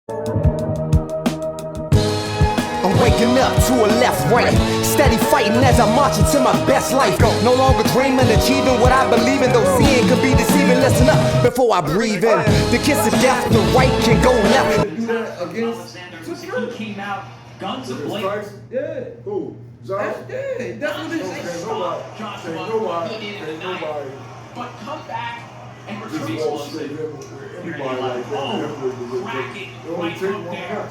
I'm waking up to a left, right, steady fighting as I march into my best life. No longer dreaming, achieving what I believe in. Though seeing could be deceiving, listen up before I breathe in. The kiss of death, the right can go left. Against he came out guns ablazing. Yeah. Who? That's good. That's what it is. Joshua in the night, but come back and retrieve explosive. You're like, oh, cracking right hook there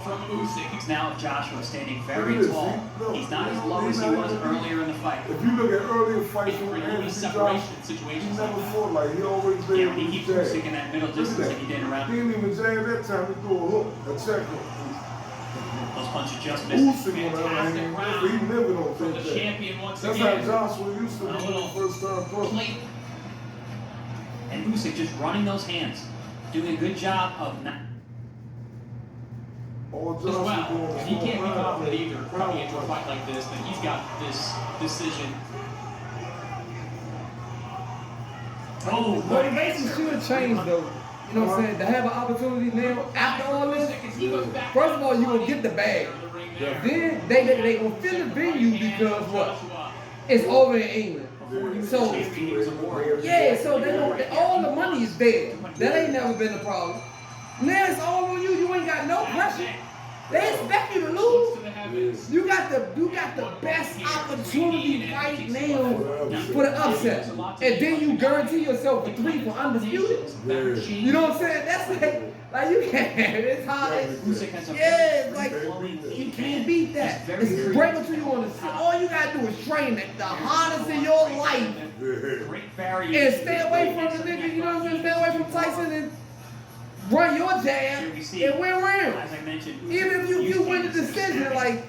from Usyk. Now Joshua standing very tall. He's not as low as he was earlier in the fight. If you look at earlier fights from Really separation situations. he never fought like he always been. Yeah, when he keeps Usyk in that middle distance and he didn't around. He didn't even jam that time. He threw a hook, a check hook. Those punches just missed. Fantastic round he living on from the that. champion once That's again. how Joshua used to do when he first started pro. And Usyk just running those hands, doing a good job of not. As well, if he can't be confident either coming into a fight like this, then he's got this decision. Oh, Motivation should change though. You know what I'm saying? To have an opportunity now after all this. First of all, you gonna get the bag. Then they gonna fill the venue because what? It's over in England. So yeah, so they don't, all the money is there. That ain't never been a problem. Now it's all on you. You ain't got no pressure. They expect you to lose. You got the best opportunity right now for the upset, and then you guarantee yourself a 3 for undisputed. You know what I'm saying? That's like you can't. It's hard. Yeah, it's like you can't beat that. It's break until you want to see. All you gotta do is train it the hardest in your life, and stay away from the nigga. You know what I'm saying? Stay away from Tyson and run your jab and win rounds. As I mentioned, Even if you win the decision, like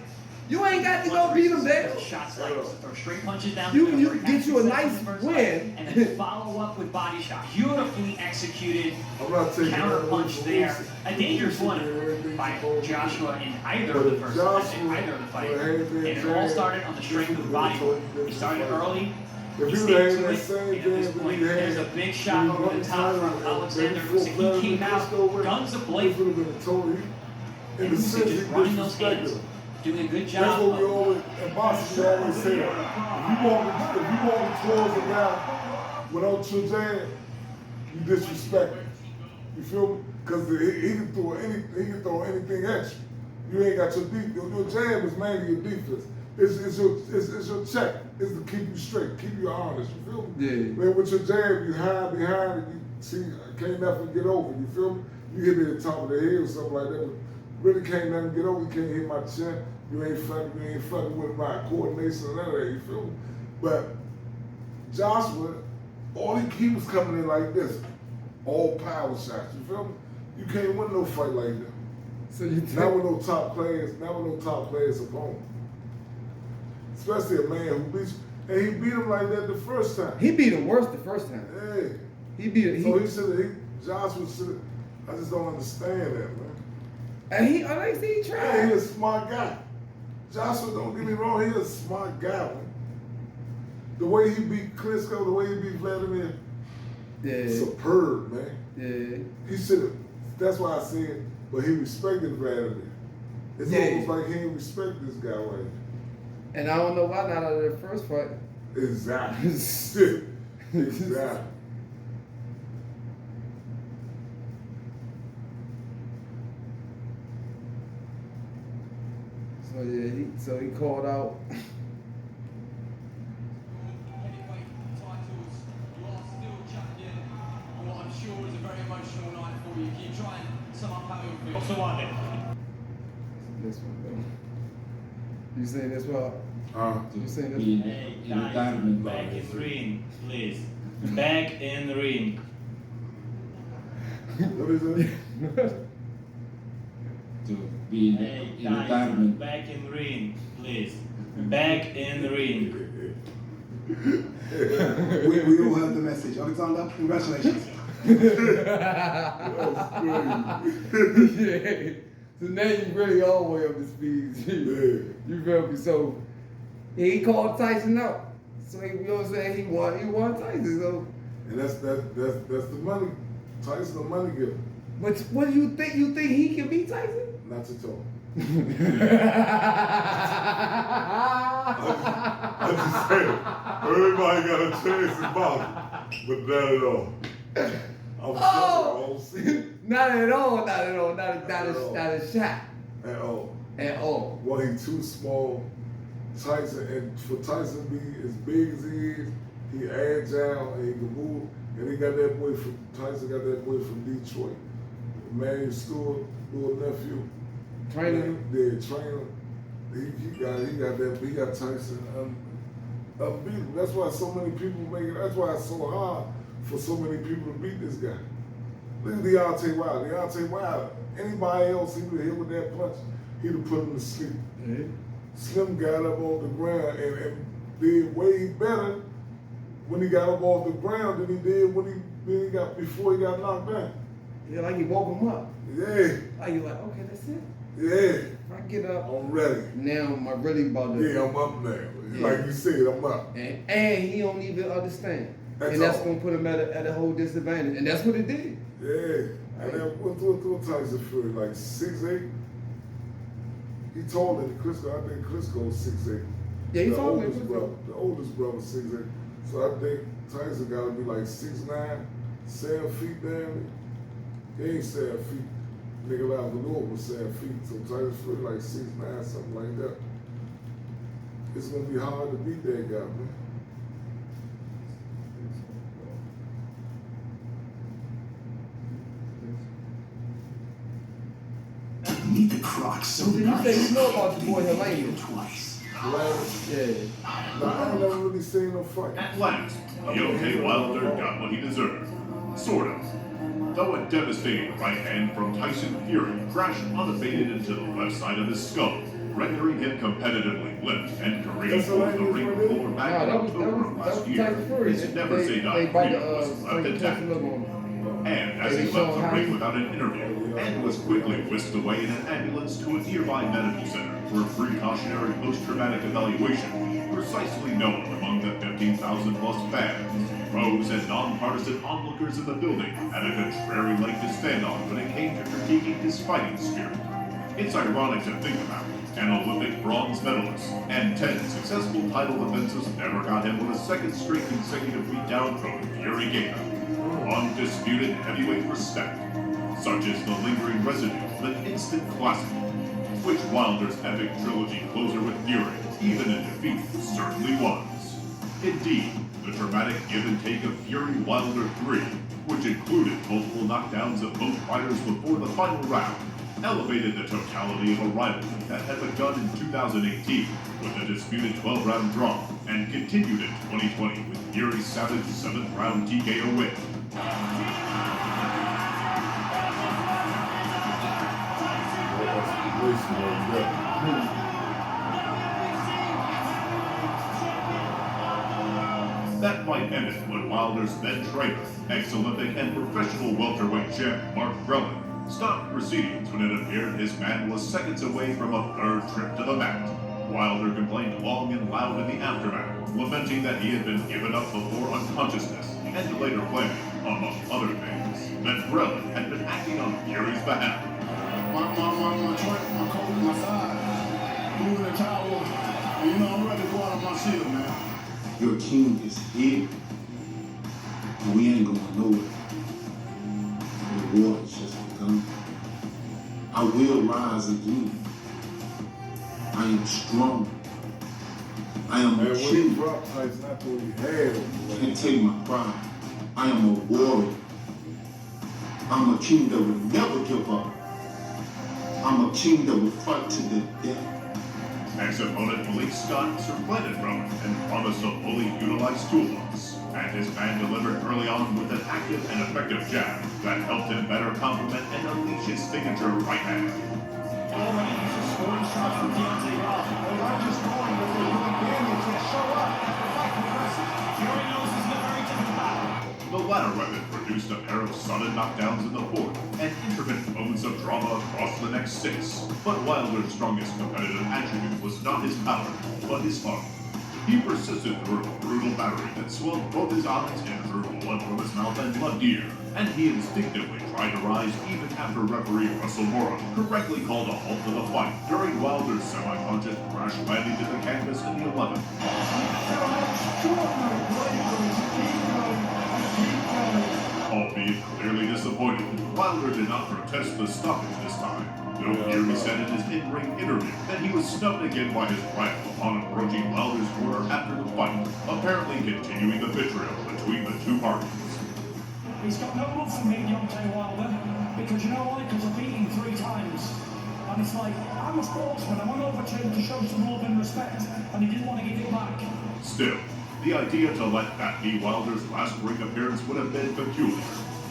you ain't got to go beat them there. Shots like throw straight punches down. You get you a nice win and then follow up with body shot. Beautifully executed counter punch there. A dangerous one by Joshua in either of the first, either of the fight. And it all started on the strength of the body. He started early. He stayed to it, and at this point, there's a big shot over the top from Alexander Usyk. He came out guns ablazing. And Usyk just running those hands, doing a good job. That's what we always, in boxing, we always say that. If you want to close it down without your jab, you disrespect it. You feel me? Because he can throw anything at you. You ain't got your defense. Your jab is mainly your defense. It's your check. It's to keep you straight, keep you honest. You feel me? Yeah. Man, with your jab, you hide behind and you see, can't nothing get over. You feel me? You hit me at the top of the head or something like that, but really can't nothing get over. You can't hit my chin. You ain't fucking with my coordination and none of that. You feel me? But Joshua, he was coming in like this, all power shots. You feel me? You can't win no fight like that. So you not with no top players opponent. Especially a man who beats you. And he beat him like that the first time. He beat him worse the first time. Yeah. He beat him. So Joshua should. I just don't understand that, man. And he tried. Yeah, he's a smart guy. Joshua, don't get me wrong, he's a smart guy, man. The way he beat Klitschko, the way he beat Vladimir, superb, man. Yeah. He should have. That's why I said, but he respected Vladimir. It's almost like he didn't respect this guy right now. And I don't know why not out of the first fight. Exactly. Exactly. So yeah, he called out. This one though. You saying this one? You saying this one? Hey, guys, back in the ring, please. Back in the ring. What is it? To be Hey, in guys, retirement. back in the ring, please. Back in the ring. We all heard the message. Alexander, congratulations. Yeah. So now you really all the way up to speed. You feel me? So he called Tyson out. So you know what I'm saying? He won Tyson. So And that's the money. Tyson the money giver. But what do you think? You think he can beat Tyson? Not to talk. I I'm just saying, everybody got a chance in boxing, but not at all. I'm sorry, I don't see it Not at all. Not a shot at all. at all. Well, he's too small. Tyson, and for Tyson to be as big as he is, he agile and he can move. And he got that boy from Tyson got that boy from Detroit, Emmanuel Stewart, little nephew. Trainer. Yeah, trainer. He got Tyson unbeatable. That's why so many people make it. That's why it's so hard for so many people to beat this guy. Look at Deontay Wilder. Deontay Wilder. Anybody else he would have hit with that punch, he'd have put him to sleep. Mm-hmm. Slim got up on the ground and did way better when he got up off the ground than he did before he got knocked down. Yeah, like he woke him up. Yeah. Like you like, okay, that's it. Yeah. If I get up, I'm ready. now I'm really about to. Yeah, I'm up now. Yeah. Like you said, I'm up. And he don't even understand. That's and that's all. gonna put him at a whole disadvantage. And that's what it did. Yeah. And then what Tyson Fury, like 6'8"? He taller than Klitschko. I think Klitschko's 6'8". Yeah, he's the taller than oldest Klitschko. brother. The oldest brother 6'8". So I think Tyson gotta be like 6'9", 7 feet down. He ain't 7 feet. Nigga like Valor was 7 feet. So Tyson Fury like 6'9", something like that. It's gonna be hard to beat that guy, man. Meet the Crocs. So So you say you know about your boy Helene? twice. Yeah. Nah, I ain't never really seen no fight. At last, Deontay Wilder got what he deserved. Sort of. Though a devastating right hand from Tyson Fury crashed unabated into the left side of his skull, rendering him competitively limp and careening towards the ring floor back in October of last year. Tyson Fury. His never-say-die freedom was left intact. And as he left the ring without an interview, and was quickly whisked away in an ambulance to a nearby medical center for a precautionary post-traumatic evaluation, precisely known among the 15,000-plus fans, pros and non-partisan onlookers in the building had a contrary leg to stand on when it came to critiquing his fighting spirit. It's ironic to think about. An Olympic bronze medalist and 10 successful title defenses never got him with a second straight consecutive beatdown from Fury gave him. Undisputed heavyweight respect, such as the lingering residue of an instant classic, which Wilder's epic trilogy closer with Fury, even in defeat, certainly was. Indeed, the dramatic give and take of Fury Wilder 3, which included multiple knockdowns of both fighters before the final round, elevated the totality of a rivalry that had begun in 2018 with a disputed 12-round draw and continued in 2020 with Fury's savage 7th-round TKO win. That fight ended when Wilder's then trainer, ex-Olympic and professional welterweight champ Mark Grellen stopped proceedings when it appeared his man was seconds away from a third trip to the mat. Wilder complained long and loud in the aftermath, lamenting that he had been given up before unconsciousness, and later claiming, among other things, that Grellen had been acting on Fury's behalf. My coach, my side, moving the towel, and you know I'm ready to go out on my shield, man. Your king is here. And we ain't going nowhere. The war has just begun. I will rise again. I am strong. I am Man, a when he king. dropped Tyson, I thought he had him. Can't take my pride. I am a warrior. I'm a king that will never give up. I'm a king that will fight to the death. Ex-opponent Malik Scott supplanted Rowan and promised a fully utilized toolbox, and his man delivered early on with an active and effective jab that helped him better complement and unleash his signature right hand. Already he's just scoring shots from Deontay Wilder. They're not just scoring, but they're doing damage and show up. The fight progresses. Fury knows he's in a very different battle. The latter weapon produced a pair of sudden knockdowns in the fourth and intermittent moments of drama across the next 6. But Wilder's strongest competitive attribute was not his power, but his heart. He persisted through a brutal battery that swelled both his eyes and drew blood from his mouth and loved ear and he instinctively tried to rise even after referee Russell Mora correctly called a halt to the fight during Wilder's semi-conscious crash landing to the canvas in the 11th. Albeit clearly disappointed, Wilder did not protest the stoppage this time. Though Fury said in his in-ring interview that he was snubbed again by his rival upon approaching Wilder's corner after the fight, apparently continuing the vitriol between the two parties. He's got no love for me, Deontay Wilder, because you know why? Because I beat him 3 times. And it's like, I'm a sportsman, I went over to him to show some love and respect, and he didn't want to give it back. Still, the idea to let that be Wilder's last ring appearance would have been peculiar.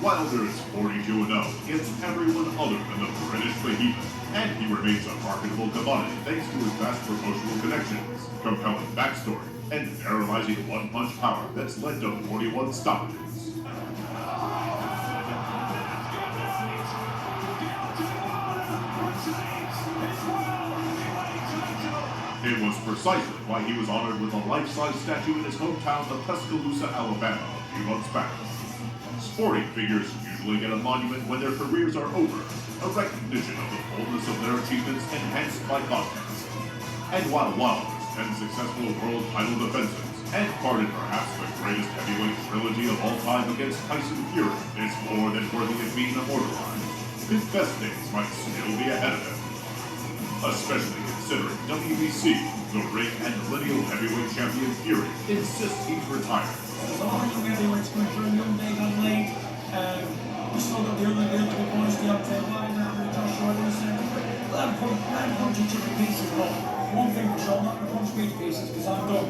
Wilder is 42-0 against everyone other than the British behemoth, and he remains a marketable commodity thanks to his vast promotional connections, compelling backstory, and paralyzing one-punch power that's led to 41 stoppages. It was precisely why he was honored with a life-size statue in his hometown of Tuscaloosa, Alabama, a few months back. Sporting figures usually get a monument when their careers are over, a recognition of the fullness of their achievements enhanced by context. And while Wilder's 10 successful world title defenses, and part in perhaps the greatest heavyweight trilogy of all time against Tyson Fury, is more than worthy of being immortalized, his best days might still be ahead of him. Especially considering WBC, the ring and lineal heavyweight champion Fury, insists he's retired. There's a lot of young heavyweights coming through, young days on league. We still got the other big boys, Deontay Wilder, Joshua Wilson. Let them punch each other to pieces, but one thing for sure, I'm not going to punch me to pieces because I'm done.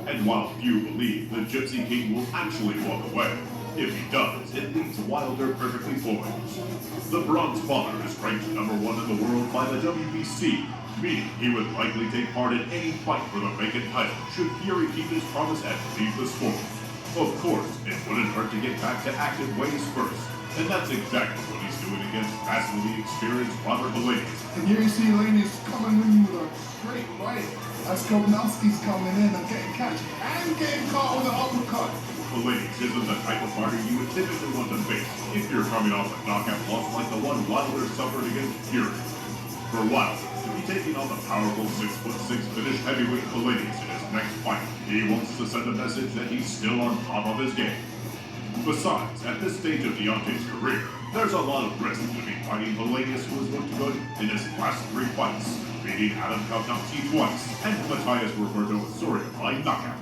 And while few believe the Gypsy King will actually walk away, if he does, it leaves Wilder perfectly poised. The Bronze Bomber is ranked #1 in the world by the WBC, meaning he would likely take part in any fight for the vacant title should Fury keep his promise and leave the sport. Of course, it wouldn't hurt to get back to active ways first, and that's exactly what he's doing against vastly experienced Robert Bellainis. And here you see Laney's coming in with a straight right as Kovnowski's coming in and getting catch and getting caught with an uppercut. Bellainis isn't the type of fighter you would typically want to face if you're coming off a knockout loss like the one Wilder suffered against Fury. For Wilder to be taking on the powerful 6'6" Finnish heavyweight Bellainis in his next fight, he wants to send a message that he's still on top of his game. Besides, at this stage of Deontay's career, there's a lot of risk to be fighting Bellainis, who has looked good in his last 3 fights, beating Adam Kovnowski twice and Matthias Roberto Osorio by knockout.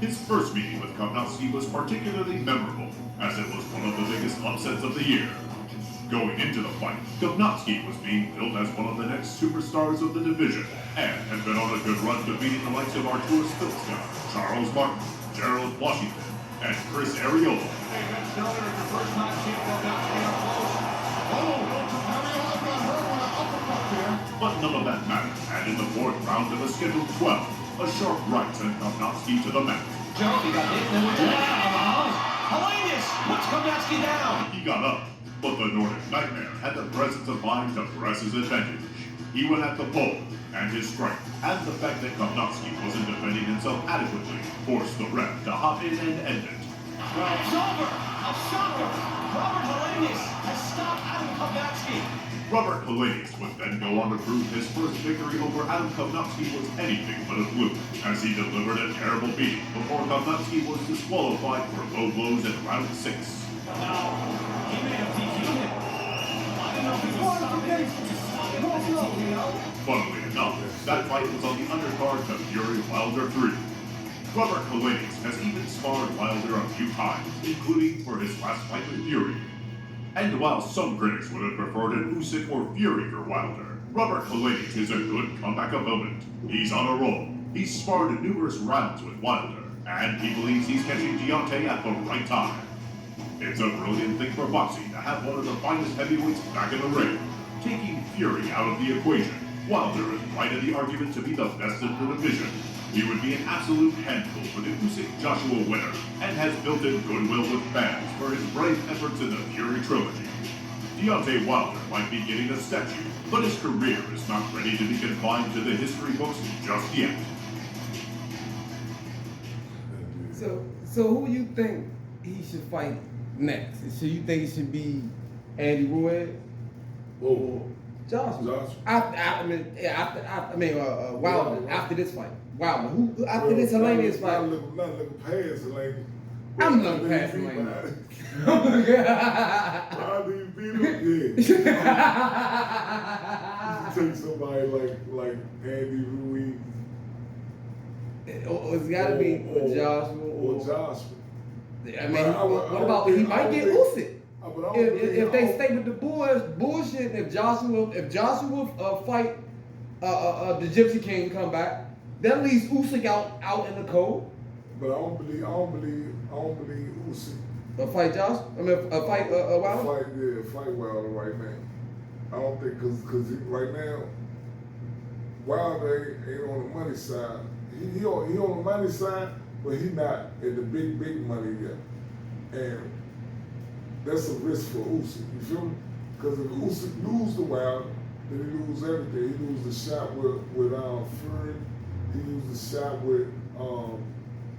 His first meeting with Kovnowski was particularly memorable, as it was one of the biggest upsets of the year. Going into the fight, Kovnowski was being billed as one of the next superstars of the division, and had been on a good run to beating the likes of Artur Spilska, Charles Martin, Gerald Washington, and Chris Ariola. But none of that mattered, and in the 4th round of a scheduled 12, a sharp right sent Kovnowski to the mat. Joe, he got hit, then went down. Hilarious! Puts Kovnowski down. He got up, but the Nordic Nightmare had the presence of mind to press his advantage. He went at the pole, and his strength, and the fact that Kovnowski wasn't defending himself adequately, forced the ref to hop in and end it. Well, it's over. A shocker. Robert Helenius has stopped Adam Kovnowski. Robert Bellainis would then go on to prove his first victory over Adam Kovnowski was anything but a fluke, as he delivered a terrible beating before Kovnowski was disqualified for low blows in round 6. Now, he may have DQ'd him. I don't know if he was Funnily enough, that fight was on the undercard to Fury Wilder 3. Robert Bellainis has even sparred Wilder a few times, including for his last fight with Fury. And while some critics would have preferred an Usyk or Fury for Wilder, Robert Bellainis is a good comeback opponent. He's on a roll. He's sparred numerous rounds with Wilder, and he believes he's catching Deontay at the right time. It's a brilliant thing for boxing to have one of the finest heavyweights back in the ring. Taking Fury out of the equation, Wilder is right in the argument to be the best in the division. He would be an absolute handful for the Usyk-Joshua winner, and has built in goodwill with fans for his brave efforts in the Fury trilogy. Deontay Wilder might be getting a statue, but his career is not ready to be confined to the history books just yet. So who you think he should fight next? So you think it should be Andy Ruiz or Joshua? Wilder after this fight. Wilder. Who after this Helenius fight? Not looking past Helenius. I'm looking past Helenius. How do you beat him? Yeah. You take somebody like Andy Ruiz. Or it's got to be Joshua. Or Joshua. I mean, what about he might get Usyk? If they stay with the bullshit, if Joshua fight the Gypsy King come back, that leaves Usyk out in the cold. But I don't believe Usyk. Fight Josh? I mean, fight Wilder? Fight Wilder right now. I don't think because right now Wilder ain't on the money side. He on the money side, but he not in the big money yet. And that's a risk for Usyk. You feel me? Because if Usyk lose the Wilder, then he lose everything. He lose the shot with Fury. He lose the shot with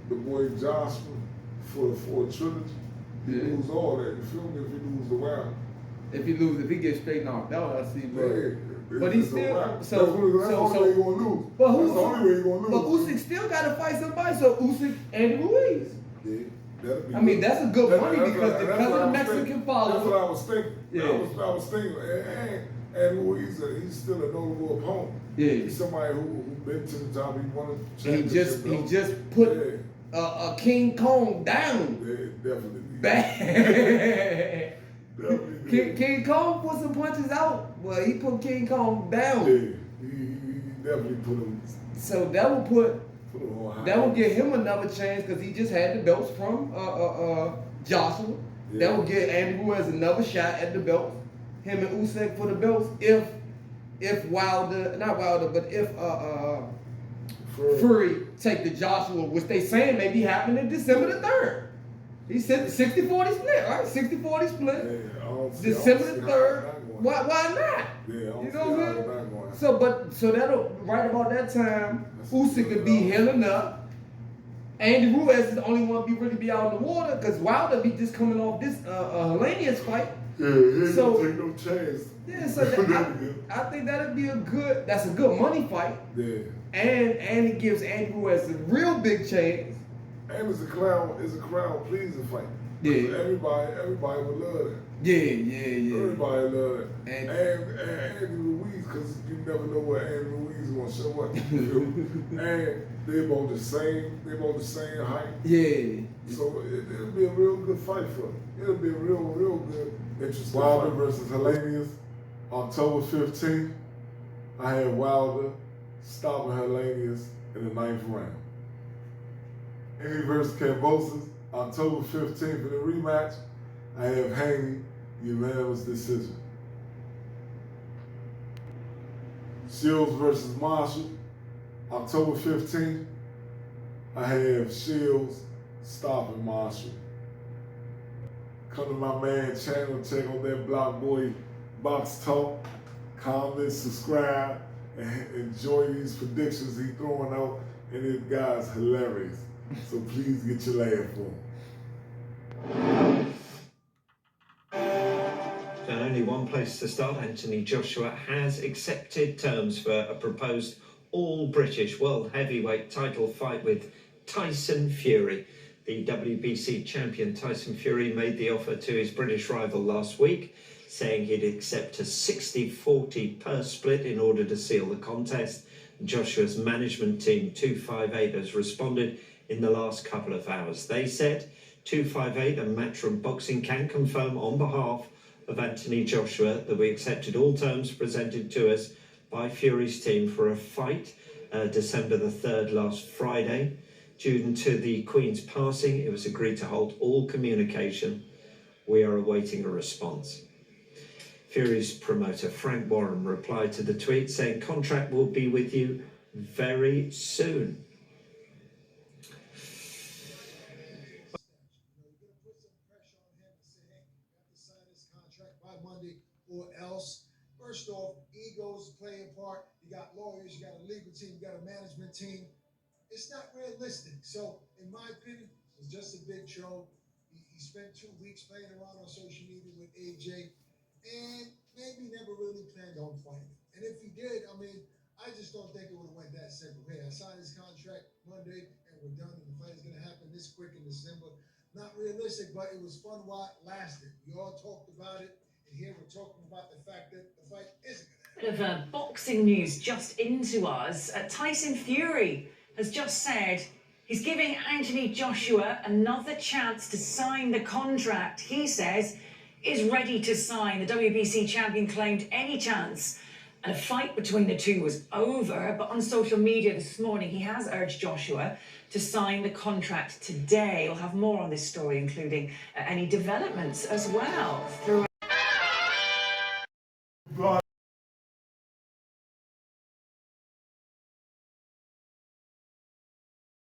the boy Joshua for a trilogy. He lose all that. You feel me? If he lose the Wilder. If he gets straight knocked out, I see. But he's still that's the only way you're gonna lose. But that's the only way you're gonna lose. But Usyk still got to fight somebody. So Usyk and Ruiz. Yeah. I mean, that's a good money because of the Mexican followers. That's what I was thinking. Yeah. I was thinking. And Ruiz, he's still a notable opponent. Yeah. He's somebody who been to the top. He won a He championship. just put a King Kong down. Yeah, definitely. Bad. Definitely. King Kong put some punches out. Well, he put King Kong down. Yeah, he definitely put him. So that will give him another chance because he just had the belts from Joshua. Yeah. That will give Andy Ruiz another shot at the belts. Him and Usyk for the belts. If Fury take the Joshua, which they saying may be happening December the 3rd. He said 60-40 split, right? 60-40 split. Yeah, December the 3rd. Why not? Yeah, you know what I'm saying? So that'll right about that time, Usyk could be healing up. Andy Ruiz is the only one really be out in the water because Wilder be just coming off this Helenius fight. Yeah, he don't take no chance. Yeah, so I think that'd be that's a good money fight. Yeah. And it gives Andy Ruiz a real big chance. And it's a crowd pleasing fight. Yeah. Everybody would love that. Yeah. Everybody love that. And Andy Ruiz, because you never know what Andy Ruiz is gonna show up. And they're both the same height. Yeah. So it'll be a real good fight for them. It'll be a real good, interesting Wilder fight. Versus Helenius, October 15th. I had Wilder stopping Helenius in the 9th round. Haney versus Kambosos, October 15th in the rematch. I have Haney, unanimous decision. Shields versus Marshall, October 15th. I have Shields stopping Marshall. Come to my man channel, check on that Block Boy Box Talk. Comment, subscribe, and enjoy these predictions he throwing out. And this guy's hilarious. So please get your laugh on. And only one place to start. Anthony Joshua has accepted terms for a proposed all-British world heavyweight title fight with Tyson Fury. The WBC champion Tyson Fury made the offer to his British rival last week, saying he'd accept a 60-40 purse split in order to seal the contest. Joshua's management team, 258, has responded in the last couple of hours. They said 258 and Matchroom Boxing can confirm on behalf of Anthony Joshua that we accepted all terms presented to us by Fury's team for a fight December the 3rd last Friday. Due to the Queen's passing, it was agreed to hold all communication. We are awaiting a response. Fury's promoter Frank Warren replied to the tweet saying, "Contract will be with you very soon." Or else, first off, egos play a part. You got lawyers, you got a legal team, you got a management team. It's not realistic. So, in my opinion, it's just a big show. He spent 2 weeks playing around on social media with AJ, and maybe never really planned on fighting. And if he did, I mean, I just don't think it would have went that simple. Hey, I signed this contract Monday, and we're done, and the fight is going to happen this quick in December. Not realistic, but it was fun while it lasted. We all talked about it, and here we're talking about the fact that the fight isn't going to happen. Bit of boxing news just into us. Tyson Fury has just said he's giving Anthony Joshua another chance to sign the contract he says is ready to sign. The WBC champion claimed any chance and a fight between the two was over, but on social media this morning he has urged Joshua to sign the contract today. We'll have more on this story, including any developments as well throughout